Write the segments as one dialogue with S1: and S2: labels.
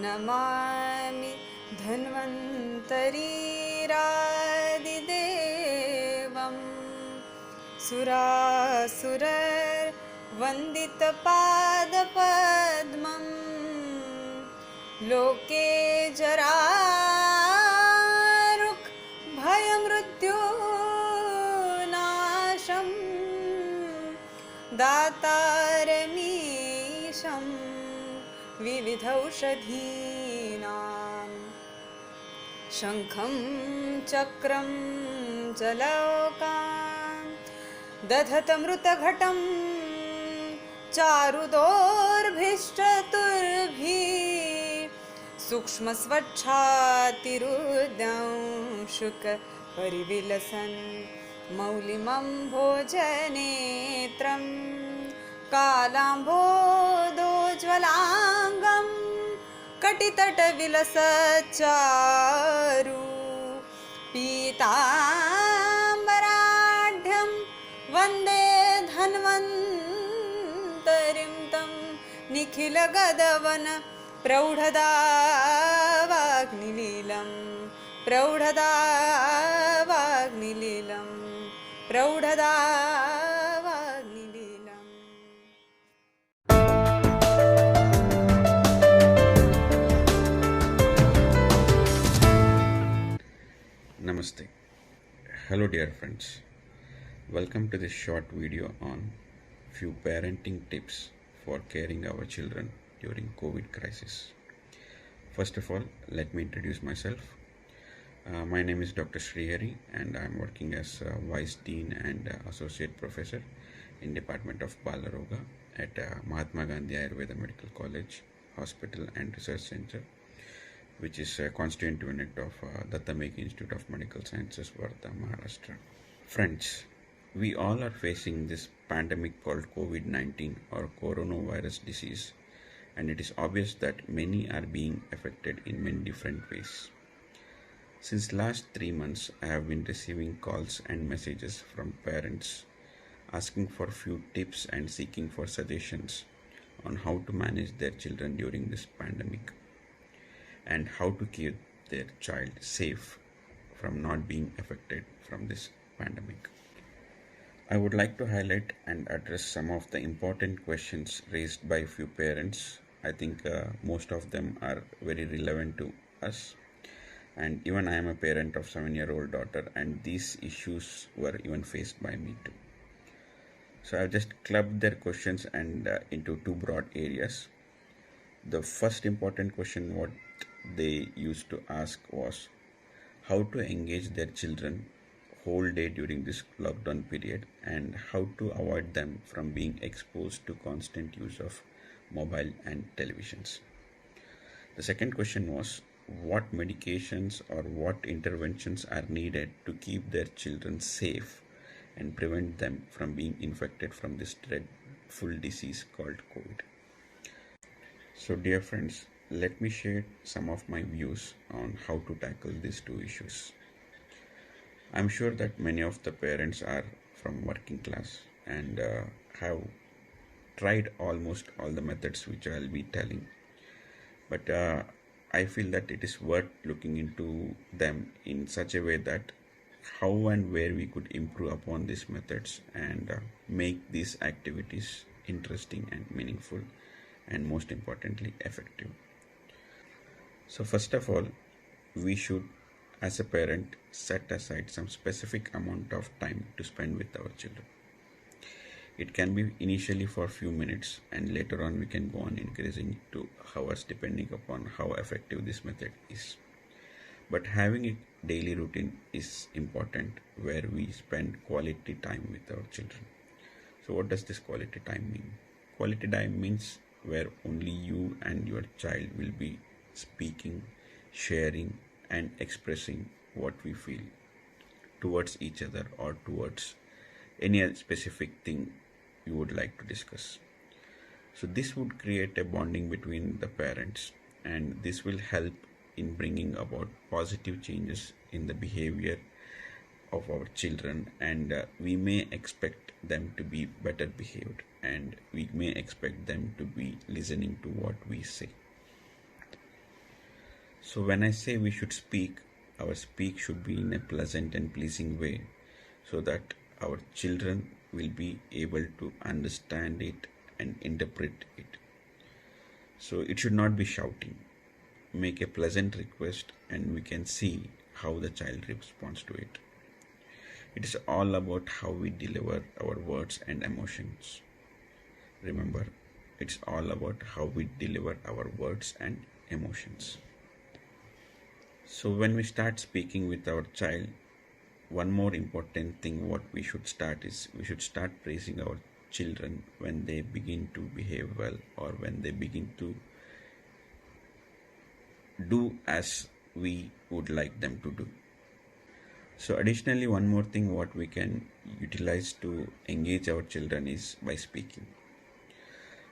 S1: नमामि धन्वन्तरीरादिदेवं सुरासुरवन्दितपादपद्मं लोके जरारुक् भयमृत्युनाशं दातारमीशं विविधौषधीनां शङ्खं चक्रं जलौकां दधतमृतघटं चारुदोर्भिश्चतुर्भिः सूक्ष्मस्वच्छातिरुद्यांशुकपरिविलसन् मौलिमं भोजनेत्रं कालाम्भोदोज्ज्वलाङ्गं कटितटविलसच्चारु पीताम्बराढ्यं वन्दे धन्वन्तरिं तं निखिलगदवन् प्रौढदावाग्निलीलं प्रौढदावाग्निलीलं प्रौढदावाग्निलीलम्.
S2: Namaste. Hello dear friends. Welcome to this short video on few parenting tips for caring our children during COVID crisis. First of all, let me introduce myself. My name is Dr. Srihari and I am working as Vice Dean and Associate Professor in Department of Balrog at Mahatma Gandhi Ayurveda Medical College, Hospital and Research Center, which is a constituent unit of Dept Institute of Medical Sciences, Wardha, Maharashtra. Friends, we all are facing this pandemic called COVID-19 or coronavirus disease, and it is obvious that many are being affected in many different ways. Since last 3 months, I have been receiving calls and messages from parents asking for few tips and seeking for suggestions on how to manage their children during this pandemic and how to keep their child safe from not being affected from this pandemic. I would like to highlight and address some of the important questions raised by few parents. I think most of them are very relevant to us, and even I am a parent of 7-year-old daughter, and these issues were even faced by me too. So I've just clubbed their questions and into two broad areas. The first important question what they used to ask was how to engage their children whole day during this lockdown period and how to avoid them from being exposed to constant use of mobile and televisions. The second question was what medications or what interventions are needed to keep their children safe and prevent them from being infected from this dreadful disease called COVID. So dear friends, let me share some of my views on how to tackle these two issues. I'm sure that many of the parents are from working class and have tried almost all the methods which I'll be telling. But I feel that it is worth looking into them in such a way that how and where we could improve upon these methods and make these activities interesting and meaningful and most importantly effective. So first of all, we should as a parent set aside some specific amount of time to spend with our children. It can be initially for a few minutes and later on we can go on increasing to hours depending upon how effective this method is. But having a daily routine is important where we spend quality time with our children. So what does this quality time mean? Quality time means where only you and your child will be speaking, sharing and expressing what we feel towards each other or towards any specific thing you would like to discuss. So this would create a bonding between the parents and this will help in bringing about positive changes in the behavior of our children, and we may expect them to be better behaved, and we may expect them to be listening to what we say. So when I say we should speak, our speak should be in a pleasant and pleasing way, so that our children will be able to understand it and interpret it. So it should not be shouting. Make a pleasant request and we can see how the child responds to it. It is all about how we deliver our words and emotions. Remember, it's all about how we deliver our words and emotions. So when we start speaking with our child, one more important thing what we should start is we should start praising our children when they begin to behave well, or when they begin to do as we would like them to do. So additionally, one more thing what we can utilize to engage our children is by speaking.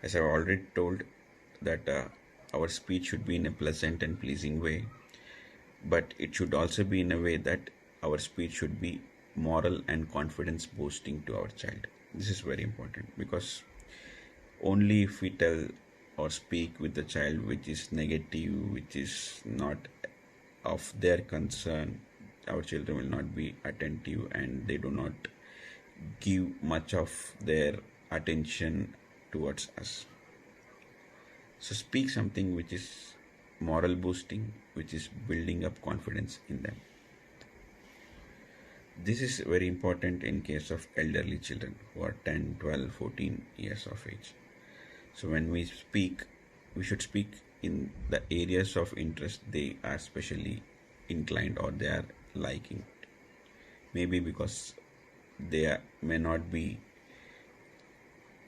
S2: As I've already told that our speech should be in a pleasant and pleasing way, but it should also be in a way that our speech should be moral and confidence boosting to our child. This is very important, because only if we tell or speak with the child which is negative, which is not of their concern, our children will not be attentive and they do not give much of their attention towards us. So speak something which is moral boosting, which is building up confidence in them. This is very important in case of elderly children who are 10, 12, 14 years of age. So when we speak, we should speak in the areas of interest they are specially inclined or they are liking. Maybe because they may not be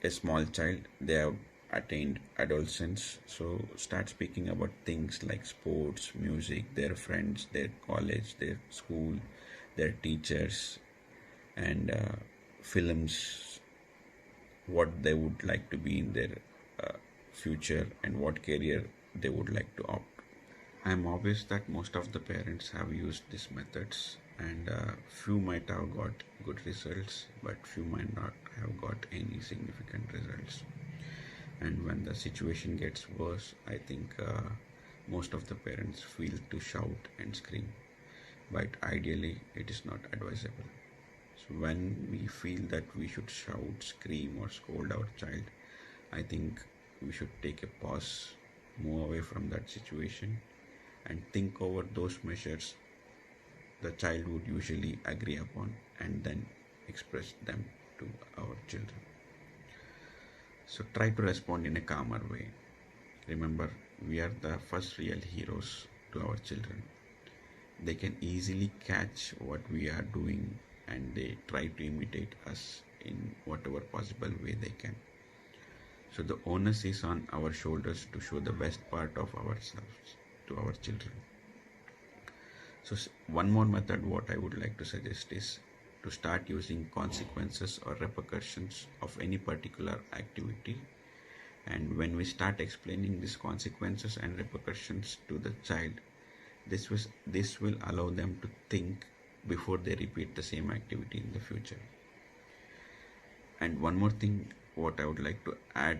S2: a small child, they have attained adolescence. So start speaking about things like sports, music, their friends, their college, their school, their teachers, and films, what they would like to be in their future and what career they would like to opt. I am obvious that most of the parents have used these methods, and few might have got good results, but few might not have got any significant results. And when the situation gets worse, I think most of the parents feel to shout and scream, but ideally it is not advisable. So when we feel that we should shout, scream, or scold our child, I think we should take a pause, move away from that situation, and think over those measures the child would usually agree upon, and then express them to our children. So try to respond in a calmer way. Remember, we are the first real heroes to our children. They can easily catch what we are doing and they try to imitate us in whatever possible way they can. So the onus is on our shoulders to show the best part of ourselves to our children. So one more method what I would like to suggest is to start using consequences or repercussions of any particular activity. And when we start explaining these consequences and repercussions to the child, this will allow them to think before they repeat the same activity in the future. And one more thing what I would like to add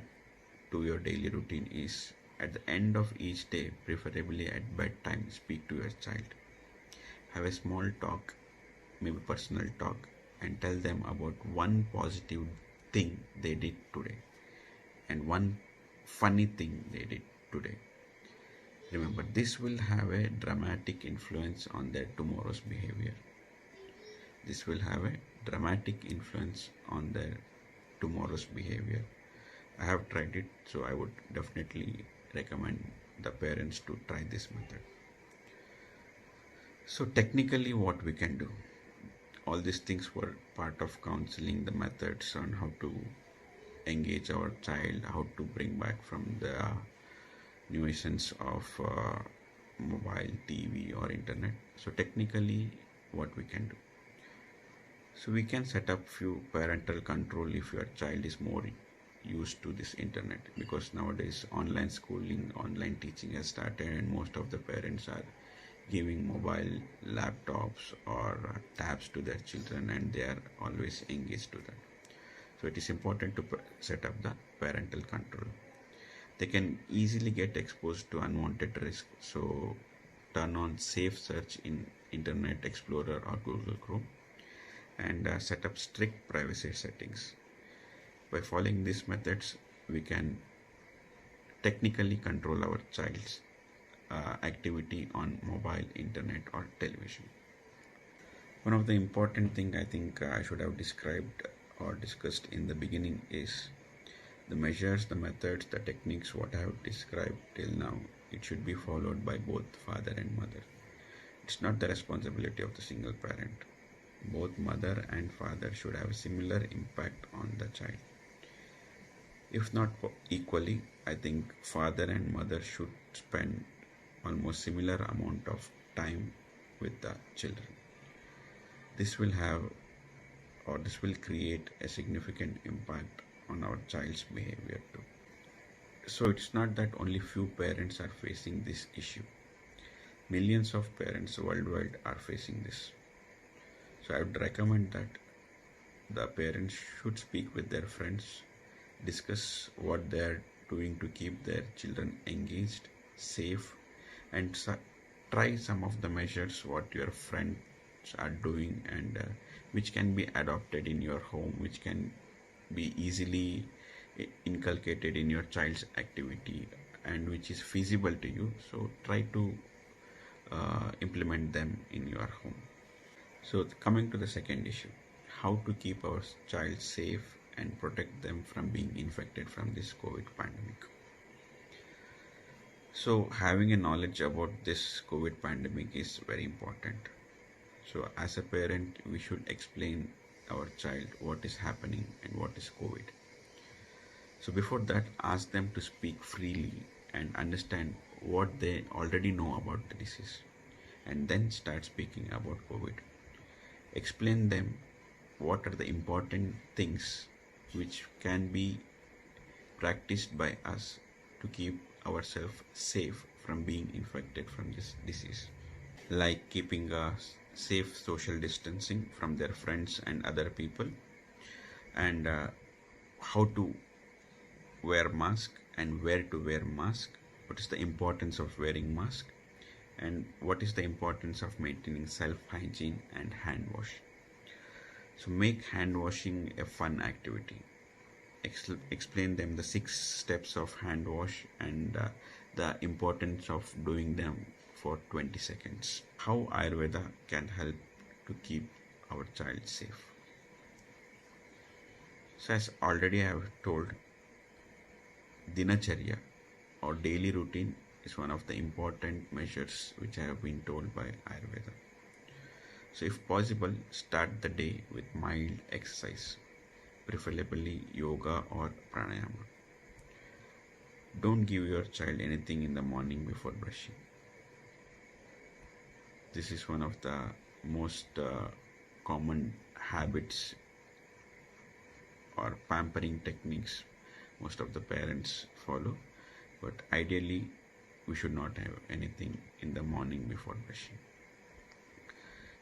S2: to your daily routine is, at the end of each day, preferably at bedtime, speak to your child. Have a small talk, maybe personal talk, and tell them about one positive thing they did today and one funny thing they did today. Remember, this will have a dramatic influence on their tomorrow's behavior. This will have a dramatic influence on their tomorrow's behavior. I have tried it, so I would definitely recommend the parents to try this method. So technically what we can do, all these things were part of counseling, the methods on how to engage our child, how to bring back from the nuisance of mobile, TV or internet. So technically what we can do. So we can set up few parental control if your child is more used to this internet, because nowadays online schooling, online teaching has started, and most of the parents are giving mobile laptops or tabs to their children, and they are always engaged to that. So it is important to set up the parental control. They can easily get exposed to unwanted risk, so turn on safe search in Internet Explorer or Google Chrome, and set up strict privacy settings. By following these methods, we can technically control our child's activity on mobile, internet, or television. One of the important thing I think I should have described or discussed in the beginning is the measures, the methods, the techniques, what I have described till now. It should be followed by both father and mother. It's not the responsibility of the single parent. Both mother and father should have a similar impact on the child. If not equally, I think father and mother should spend almost similar amount of time with the children. This will create a significant impact on our child's behavior too. So it's not that only few parents are facing this issue. Millions of parents worldwide are facing this. So I would recommend that the parents should speak with their friends, discuss what they are doing to keep their children engaged, safe, and try some of the measures what your friends are doing, and which can be adopted in your home, which can be easily inculcated in your child's activity, and which is feasible to you. So try to implement them in your home. So coming to the second issue, how to keep our child safe and protect them from being infected from this COVID pandemic. So having a knowledge about this COVID pandemic is very important. So as a parent, we should explain our child what is happening and what is COVID. So before that, ask them to speak freely and understand what they already know about the disease, and then start speaking about COVID. Explain them what are the important things which can be practiced by us to keep ourselves safe from being infected from this disease, like keeping a safe social distancing from their friends and other people, and how to wear mask and where to wear mask, what is the importance of wearing mask, and what is the importance of maintaining self-hygiene and hand wash. So make hand washing a fun activity. Explain them the 6 steps of hand wash and the importance of doing them for 20 seconds. How Ayurveda can help to keep our child safe. So as already I have told, Dinacharya or daily routine is one of the important measures which I have been told by Ayurveda. So if possible, start the day with mild exercise, preferably yoga or pranayama. Don't give your child anything in the morning before brushing. This is one of the most common habits or pampering techniques most of the parents follow, but ideally we should not have anything in the morning before brushing.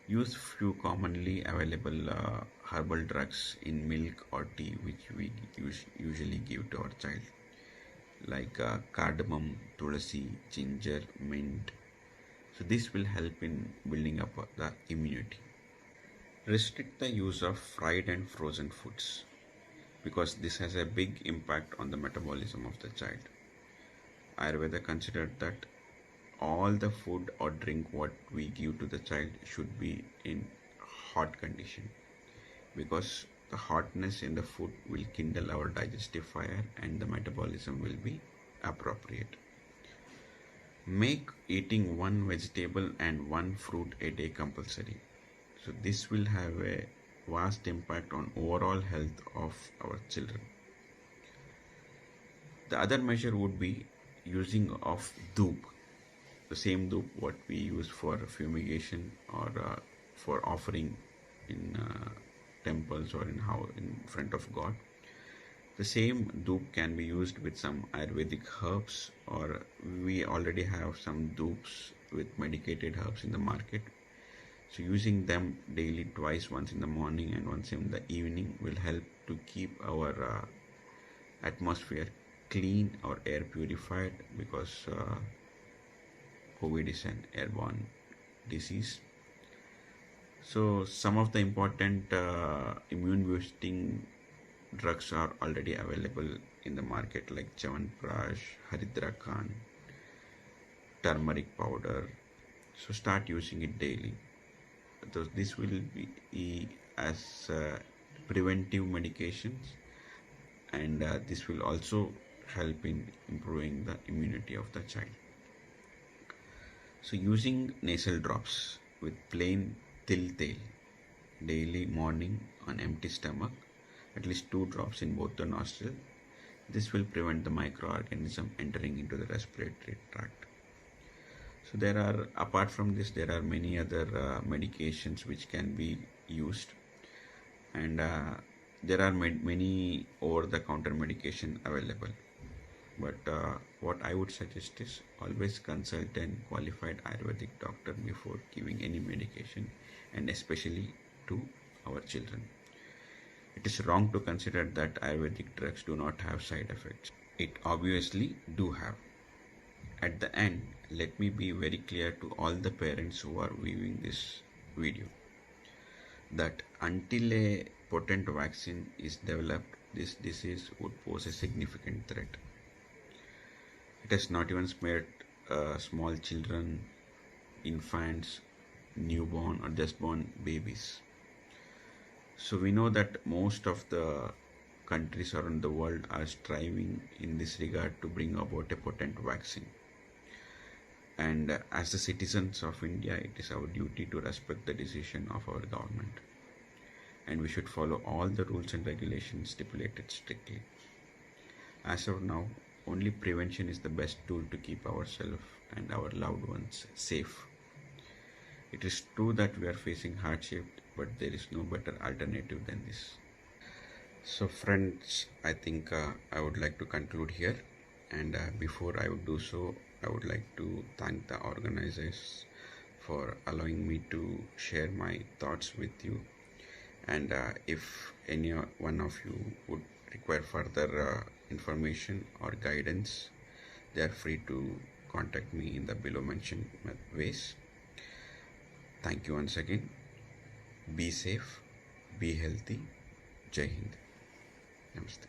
S2: Use few commonly available herbal drugs in milk or tea which we usually give to our child, like cardamom, tulsi, ginger, mint. So this will help in building up the immunity. Restrict the use of fried and frozen foods, because this has a big impact on the metabolism of the child. Ayurveda considered that all the food or drink what we give to the child should be in hot condition, because the hotness in the food will kindle our digestive fire and the metabolism will be appropriate. Make eating 1 vegetable and 1 fruit a day compulsory. So this will have a vast impact on overall health of our children. The other measure would be using of dhoop, the same dhoop what we use for fumigation or for offering in temples or in front of God. The same dhoop can be used with some Ayurvedic herbs, or we already have some dhoops with medicated herbs in the market. So using them daily, twice, once in the morning and once in the evening, will help to keep our atmosphere clean or air purified, because COVID is an airborne disease. So some of the important immune boosting drugs are already available in the market, like Chyawanprash, Haridrakan, turmeric powder. So start using it daily. This will be as preventive medications, and this will also help in improving the immunity of the child. So using nasal drops with plain til tail daily morning on empty stomach, at least 2 drops in both the nostril. This will prevent the microorganism entering into the respiratory tract. So there are, apart from this, there are many other medications which can be used, and there are many over-the-counter medication available. But what I would suggest is always consult a qualified Ayurvedic doctor before giving any medication, and especially to our children. It is wrong to consider that Ayurvedic drugs do not have side effects. It obviously do have. At the end, let me be very clear to all the parents who are viewing this video that until a potent vaccine is developed, this disease would pose a significant threat. It has not even spared small children, infants, newborn or just born babies. So we know that most of the countries around the world are striving in this regard to bring about a potent vaccine. And as the citizens of India, it is our duty to respect the decision of our government. And we should follow all the rules and regulations stipulated strictly. As of now, only prevention is the best tool to keep ourselves and our loved ones safe. It is true that we are facing hardship, but there is no better alternative than this. So friends, I think I would like to conclude here, and before I would do so, I would like to thank the organizers for allowing me to share my thoughts with you. And if any one of you would require further information or guidance, they are free to contact me in the below mentioned ways. Thank you once again. Be safe, be healthy. Jai Hind. Namaste.